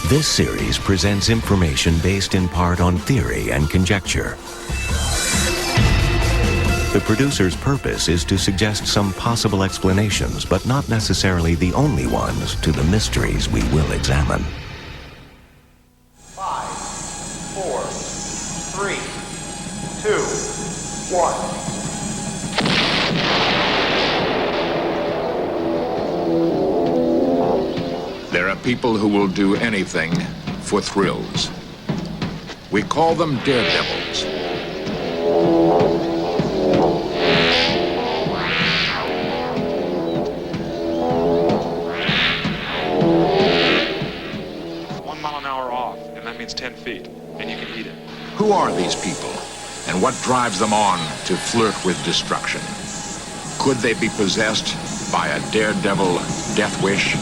This series presents information based in part on theory and conjecture. The producer's purpose is to suggest some possible explanations, but not necessarily the only ones, to the mysteries we will examine. 5, 4, 3, 2, 1. There are people who will do anything for thrills. We call them daredevils. One mile an hour off, and that means 10 feet, and you can eat it. Who are these people, and what drives them on to flirt with destruction? Could they be possessed by a daredevil death wish?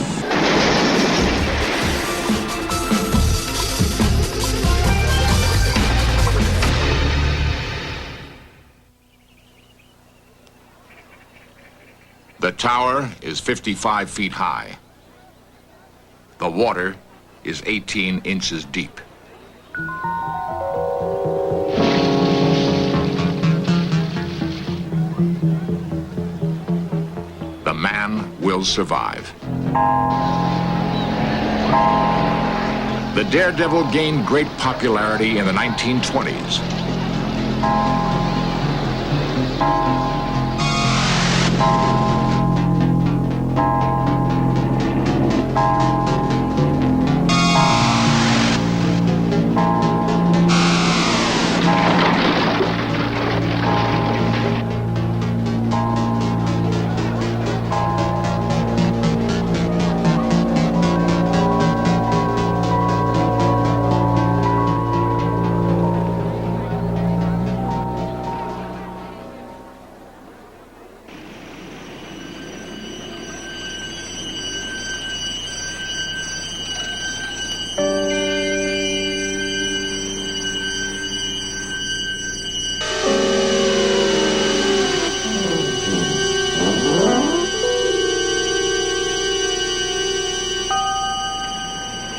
The tower is 55 feet high. The water is 18 inches deep. The man will survive. The Daredevil gained great popularity in the 1920s.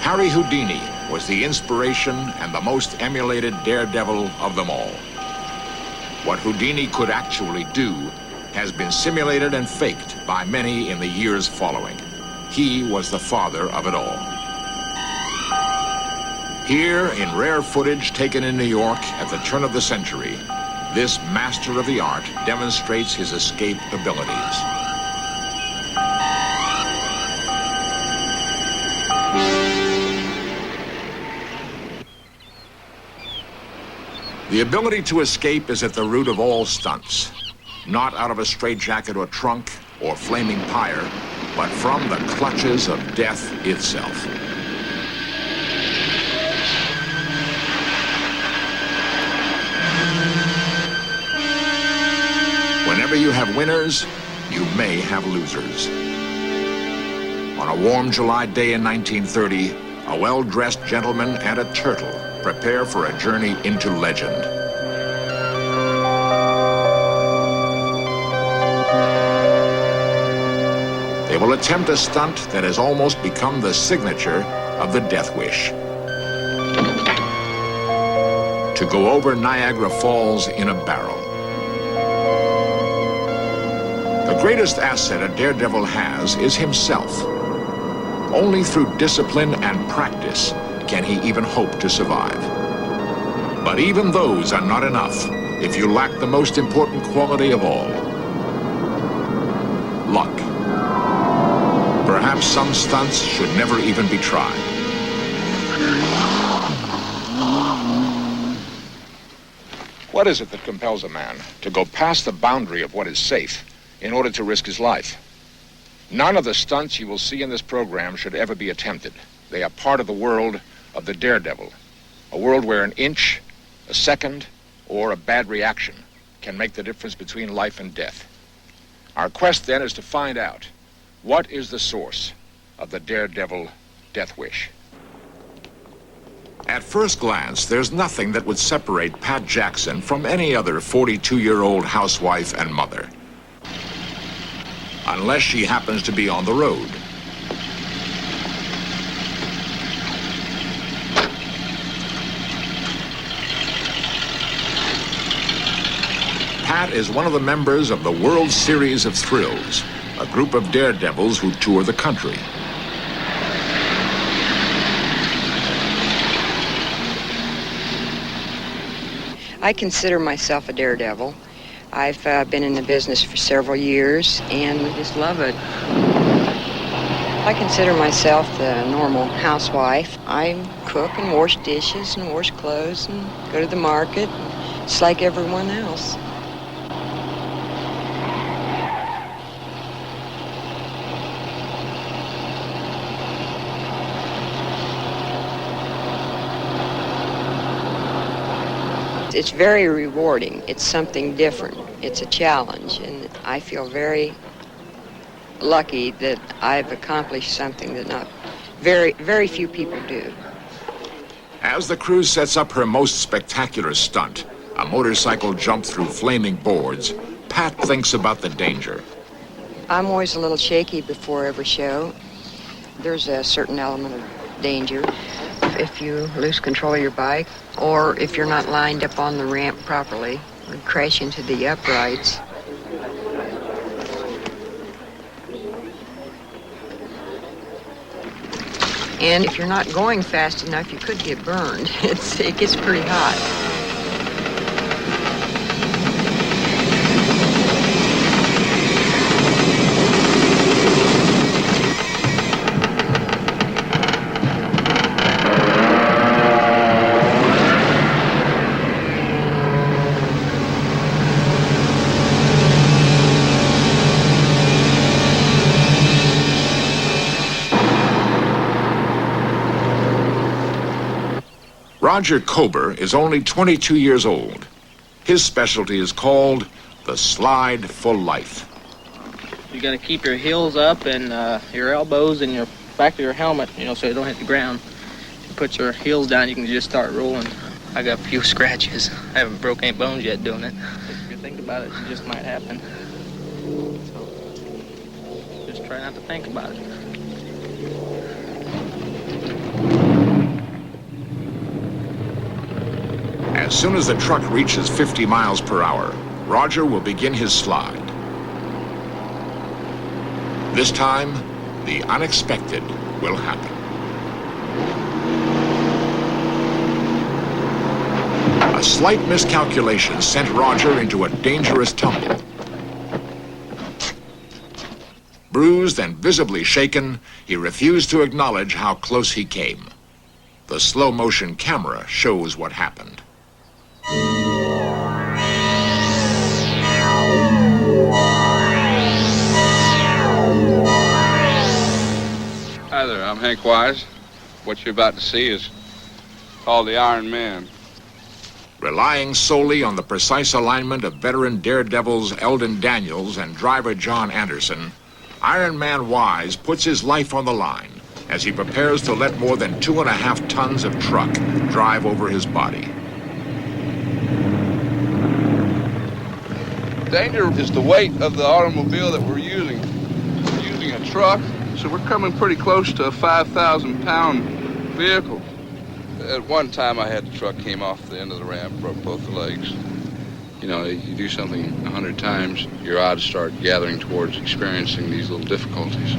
Harry Houdini was the inspiration and the most emulated daredevil of them all. What Houdini could actually do has been simulated and faked by many in the years following. He was the father of it all. Here, in rare footage taken in New York at the turn of the century, this master of the art demonstrates his escape abilities. The ability to escape is at the root of all stunts, not out of a straitjacket or trunk or flaming pyre, but from the clutches of death itself. Whenever you have winners, you may have losers. On a warm July day in 1930, a well-dressed gentleman and a turtle prepare for a journey into legend. They will attempt a stunt that has almost become the signature of the death wish. To go over Niagara Falls in a barrel. The greatest asset a daredevil has is himself. Only through discipline and practice can he even hope to survive. But even those are not enough if you lack the most important quality of all: luck. Perhaps some stunts should never even be tried. What is it that compels a man to go past the boundary of what is safe in order to risk his life? None of the stunts you will see in this program should ever be attempted. They are part of the world of the daredevil, a world where an inch, a second, or a bad reaction can make the difference between life and death. Our quest then is to find out what is the source of the daredevil death wish. At first glance, there's nothing that would separate Pat Jackson from any other 42-year-old housewife and mother. Unless she happens to be on the road. Pat is one of the members of the World Series of Thrills, a group of daredevils who tour the country. I consider myself a daredevil. I've been in the business for several years and just love it. I consider myself the normal housewife. I cook and wash dishes and wash clothes and go to the market, just like everyone else. It's very rewarding. It's something different. It's a challenge, and I feel very lucky that I've accomplished something that not very few people do. As the crew sets up her most spectacular stunt, a motorcycle jump through flaming boards, Pat thinks about the danger. I'm always a little shaky before every show. There's a certain element of danger if you lose control of your bike, or if you're not lined up on the ramp properly and crash into the uprights. And if you're not going fast enough, you could get burned. It gets pretty hot. Roger Kober is only 22 years old. His specialty is called the slide for life. You got to keep your heels up and your elbows and your back of your helmet, so you don't hit the ground. If you put your heels down, you can just start rolling. I got a few scratches. I haven't broke any bones yet doing it. If you think about it, it just might happen. So just try not to think about it. As soon as the truck reaches 50 miles per hour, Roger will begin his slide. This time, the unexpected will happen. A slight miscalculation sent Roger into a dangerous tumble. Bruised and visibly shaken, he refused to acknowledge how close he came. The slow-motion camera shows what happened. Hi there, I'm Hank Wise. What you're about to see is called the Iron Man. Relying solely on the precise alignment of veteran daredevils Eldon Daniels and driver John Anderson, Iron Man Wise puts his life on the line as he prepares to let more than 2.5 tons of truck drive over his body. Danger is the weight of the automobile that we're using. We're using a truck, so we're coming pretty close to a 5,000-pound vehicle. At one time, I had the truck came off the end of the ramp, broke both the legs. You do something 100 times, your odds start gathering towards experiencing these little difficulties.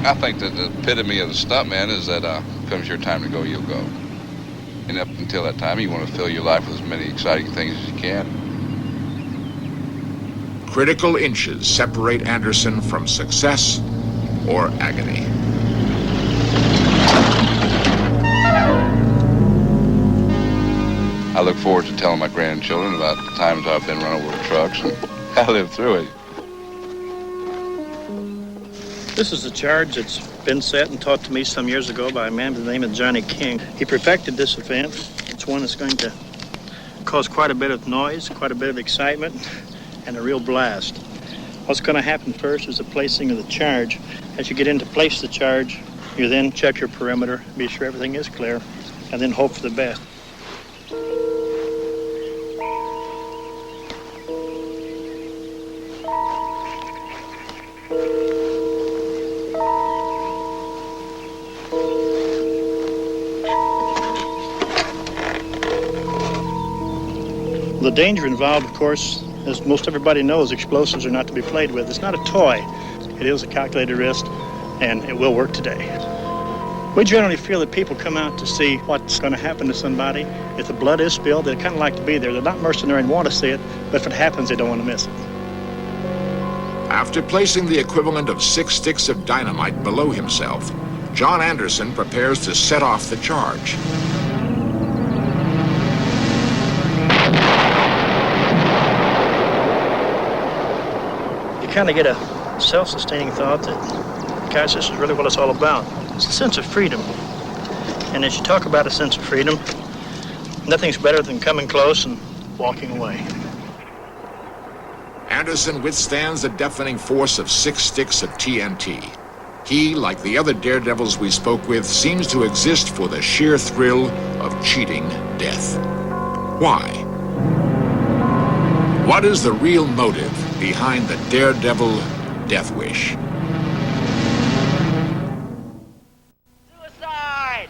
I think that the epitome of the stuntman is that comes your time to go, you'll go. And up until that time, you want to fill your life with as many exciting things as you can. Critical inches separate Anderson from success or agony. I look forward to telling my grandchildren about the times I've been run over with trucks, and I lived through it. This is a charge that's been set and taught to me some years ago by a man by the name of Johnny King. He perfected this event. It's one that's going to cause quite a bit of noise, quite a bit of excitement, and a real blast. What's going to happen first is the placing of the charge. As you get in to place the charge, you then check your perimeter, be sure everything is clear, and then hope for the best. The danger involved, of course, As most everybody knows, explosives are not to be played with. It's not a toy. It is a calculated risk, and it will work today. We generally feel that people come out to see what's going to happen to somebody. If the blood is spilled, they kind of like to be there. They're not mercenary and want to see it, but if it happens, they don't want to miss it. After placing the equivalent of 6 sticks of dynamite below himself, John Anderson prepares to set off the charge. You kind of get a self-sustaining thought that, guys, this is really what it's all about. It's a sense of freedom. And as you talk about a sense of freedom, nothing's better than coming close and walking away. Anderson withstands the deafening force of 6 sticks of TNT. He, like the other daredevils we spoke with, seems to exist for the sheer thrill of cheating death. Why? What is the real motive behind the daredevil death wish? Suicide!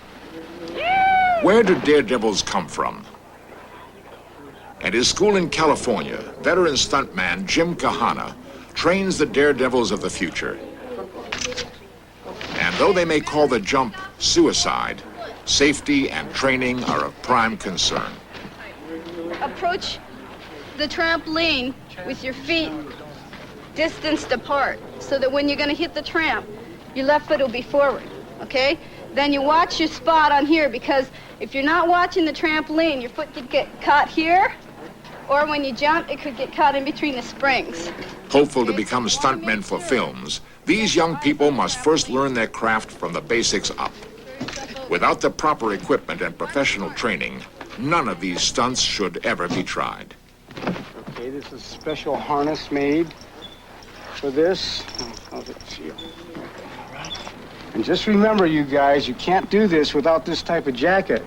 Where do daredevils come from? At his school in California, veteran stuntman Jim Kahana trains the daredevils of the future. And though they may call the jump suicide, safety and training are of prime concern. Approach the trampoline with your feet distanced apart so that when you're going to hit the tramp, your left foot will be forward, okay? Then you watch your spot on here, because if you're not watching the trampoline, your foot could get caught here, or when you jump, it could get caught in between the springs. Hopeful to become stuntmen for films, these young people must first learn their craft from the basics up. Without the proper equipment and professional training, none of these stunts should ever be tried. Okay, this is a special harness made for this. How's it feel? All right. And just remember, you guys, you can't do this without this type of jacket.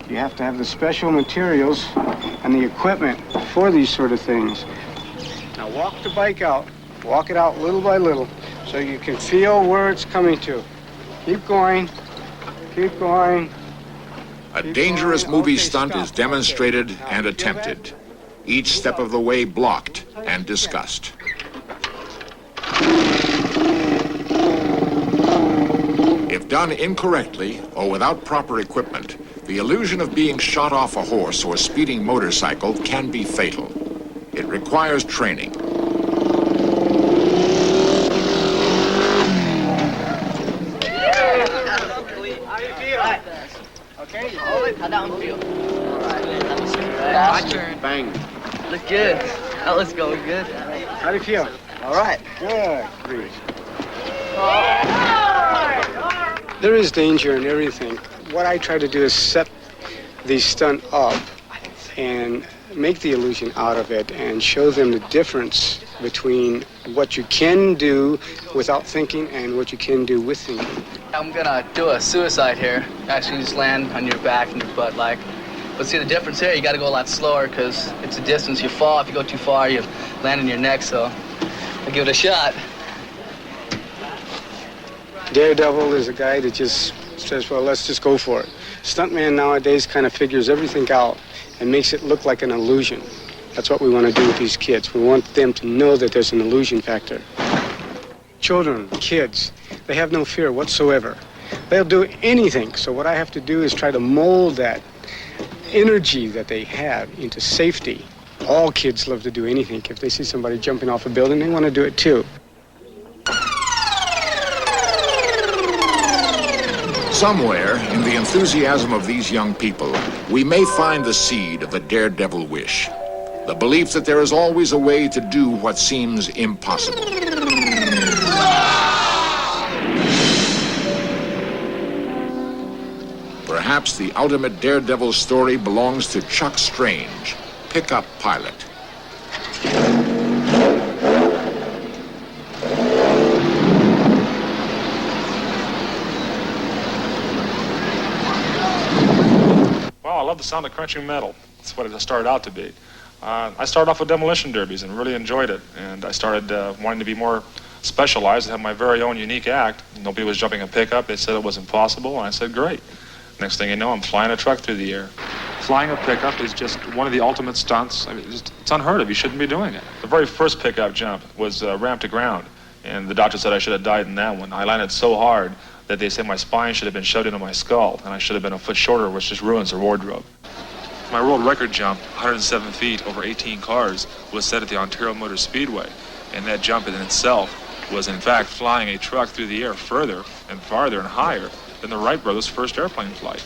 You have to have the special materials and the equipment for these sort of things. Now walk the bike out. Walk it out little by little so you can feel where it's coming to. Keep going. Keep going. A dangerous movie stunt is demonstrated and attempted, each step of the way blocked and discussed. If done incorrectly or without proper equipment, the illusion of being shot off a horse or speeding motorcycle can be fatal. It requires training. Okay, How'd that one feel? my turn. Bang. Look good. That looks going good. How do you feel? All right. Good. Great. There is danger in everything. What I try to do is set the stunt up and make the illusion out of it and show them the difference between what you can do without thinking and what you can do with thinking. I'm gonna do a suicide here. Actually, just land on your back and your butt like. But see the difference here, you gotta go a lot slower because it's a distance. You fall, if you go too far, you land on your neck, so I'll give it a shot. Daredevil is a guy that just says, well, let's just go for it. Stuntman nowadays kind of figures everything out and makes it look like an illusion. That's what we want to do with these kids. We want them to know that there's an illusion factor. Children, kids, they have no fear whatsoever. They'll do anything. So what I have to do is try to mold that energy that they have into safety. All kids love to do anything. If they see somebody jumping off a building, they want to do it too. Somewhere in the enthusiasm of these young people, we may find the seed of the daredevil wish. The belief that there is always a way to do what seems impossible. Perhaps the ultimate daredevil story belongs to Chuck Strange, pickup pilot. Well, I love the sound of crunching metal. That's what it started out to be. I started off with demolition derbies and really enjoyed it. And I started wanting to be more specialized and have my very own unique act. Nobody was jumping a pickup. They said it was impossible, and I said, great. Next thing you know, I'm flying a truck through the air. flying a pickup is just one of the ultimate stunts. I mean, it's unheard of. You shouldn't be doing it. The very first pickup jump was ramp to ground, and the doctor said I should have died in that one. I landed so hard that they said my spine should have been shoved into my skull, and I should have been a foot shorter, which just ruins their wardrobe. My world record jump, 107 feet over 18 cars, was set at the Ontario Motor Speedway, and that jump in itself was in fact flying a truck through the air further and farther and higher than the Wright brothers' first airplane flight.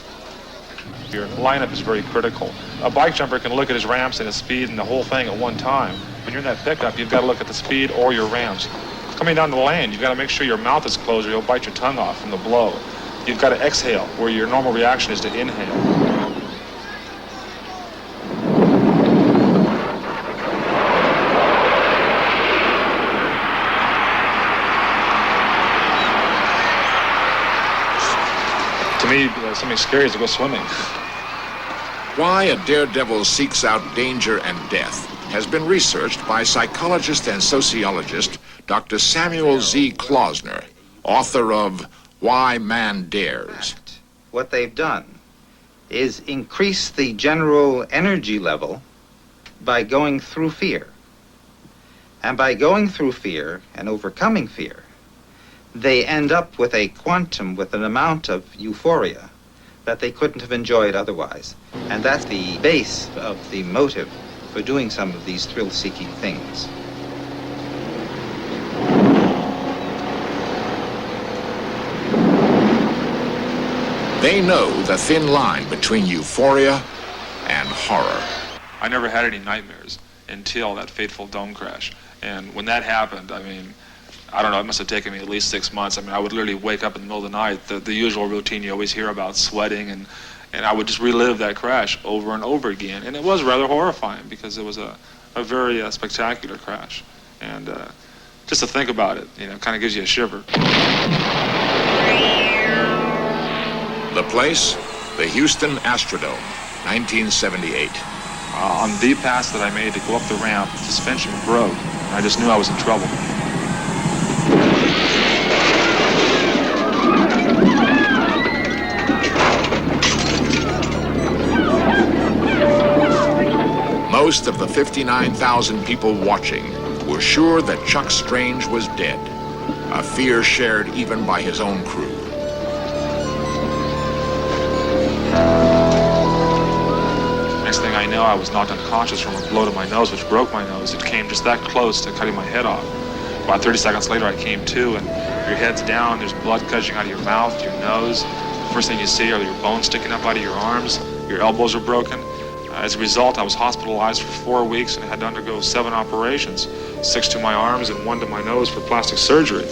Your lineup is very critical. A bike jumper can look at his ramps and his speed and the whole thing at one time. When you're in that pickup, you've got to look at the speed or your ramps. Coming down the lane, you've got to make sure your mouth is closed or you'll bite your tongue off from the blow. You've got to exhale, where your normal reaction is to inhale. To me, something scary is to go swimming. Why a daredevil seeks out danger and death has been researched by psychologist and sociologist Dr. Samuel Z. Klausner, author of Why Man Dares. What they've done is increase the general energy level by going through fear. And by going through fear and overcoming fear, they end up with a quantum, with an amount of euphoria that they couldn't have enjoyed otherwise. And that's the base of the motive for doing some of these thrill-seeking things. They know the thin line between euphoria and horror. I never had any nightmares until that fateful dome crash. And when that happened, I mean, I don't know, it must have taken me at least 6 months. I mean, I would literally wake up in the middle of the night, the usual routine you always hear about, sweating, and I would just relive that crash over and over again. And it was rather horrifying because it was a very spectacular crash. And just to think about it, you know, kind of gives you a shiver. The place, the Houston Astrodome, 1978. On the pass that I made to go up the ramp, the suspension broke, and I just knew I was in trouble. Most of the 59,000 people watching were sure that Chuck Strange was dead, a fear shared even by his own crew. Next thing I know, I was knocked unconscious from a blow to my nose, which broke my nose. It came just that close to cutting my head off. About 30 seconds later, I came to, and your head's down, there's blood gushing out of your mouth, your nose. The first thing you see are your bones sticking up out of your arms. Your elbows are broken. As a result, I was hospitalized for 4 weeks and had to undergo 7 operations, 6 to my arms and 1 to my nose for plastic surgery.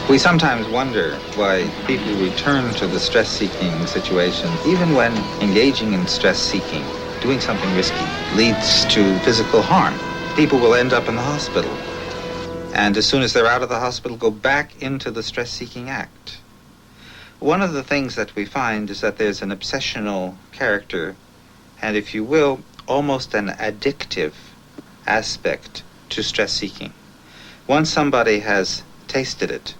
We sometimes wonder why people return to the stress-seeking situation, even when engaging in stress-seeking, doing something risky, leads to physical harm. People will end up in the hospital, and as soon as they're out of the hospital, go back into the stress-seeking act. One of the things that we find is that there's an obsessional character, and if you will, almost an addictive aspect to stress-seeking. Once somebody has tasted it,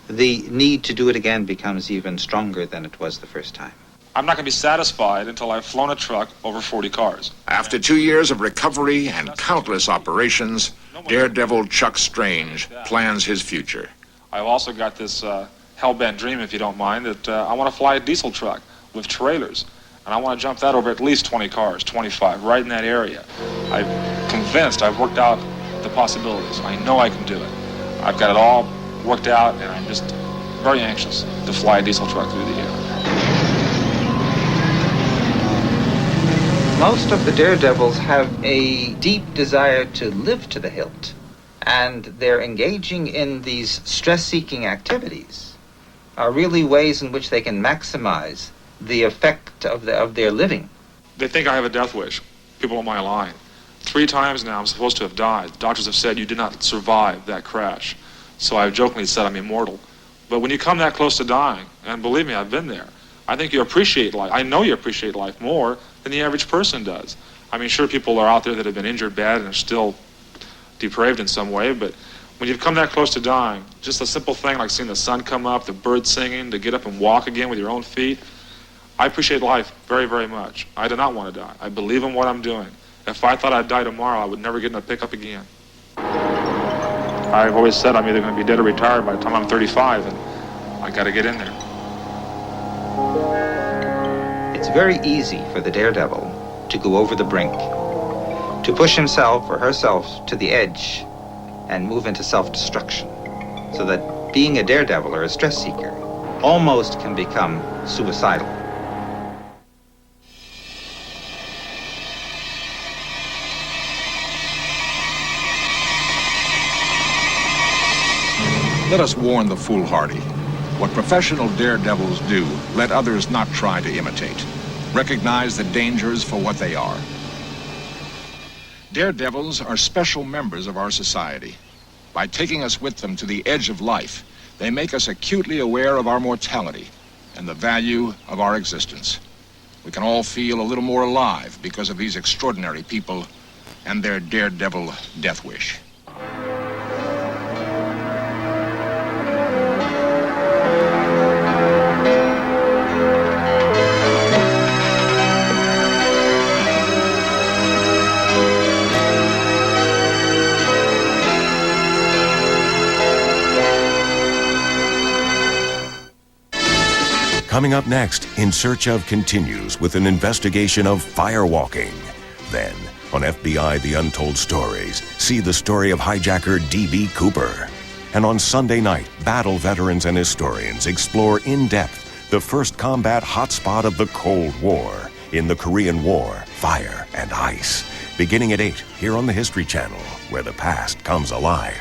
the need to do it again becomes even stronger than it was the first time. I'm not going to be satisfied until I've flown a truck over 40 cars. After 2 years of recovery and countless operations, Daredevil Chuck Strange plans his future. I've also got this hell-bent dream, if you don't mind, that I want to fly a diesel truck with trailers. And I want to jump that over at least 20 cars, 25, right in that area. I'm convinced I've worked out the possibilities. I know I can do it. I've got it all worked out, and I'm just very anxious to fly a diesel truck through the air. Most of the daredevils have a deep desire to live to the hilt, and they're engaging in these stress-seeking activities are really ways in which they can maximize the effect of their living. They think I have a death wish, people on my line. 3 times now I'm supposed to have died. The doctors have said you did not survive that crash. So I've jokingly said I'm immortal. But when you come that close to dying, and believe me, I've been there, I think you appreciate life. I know you appreciate life more than the average person does. I mean, sure, people are out there that have been injured bad and are still depraved in some way, but when you've come that close to dying, just a simple thing like seeing the sun come up, the birds singing, to get up and walk again with your own feet, I appreciate life very, very much. I do not want to die. I believe in what I'm doing. If I thought I'd die tomorrow, I would never get in a pickup again. I've always said I'm either going to be dead or retired by the time I'm 35, and I got to get in there. It's very easy for the daredevil to go over the brink, to push himself or herself to the edge and move into self-destruction, so that being a daredevil or a stress seeker almost can become suicidal. Let us warn the foolhardy. What professional daredevils do, let others not try to imitate. Recognize the dangers for what they are. Daredevils are special members of our society. By taking us with them to the edge of life, they make us acutely aware of our mortality and the value of our existence. We can all feel a little more alive because of these extraordinary people and their daredevil death wish. Coming up next, In Search Of continues with an investigation of firewalking. Then, on FBI The Untold Stories, see the story of hijacker D.B. Cooper. And on Sunday night, battle veterans and historians explore in depth the first combat hotspot of the Cold War in the Korean War, Fire and Ice. Beginning at 8 here on the History Channel, where the past comes alive.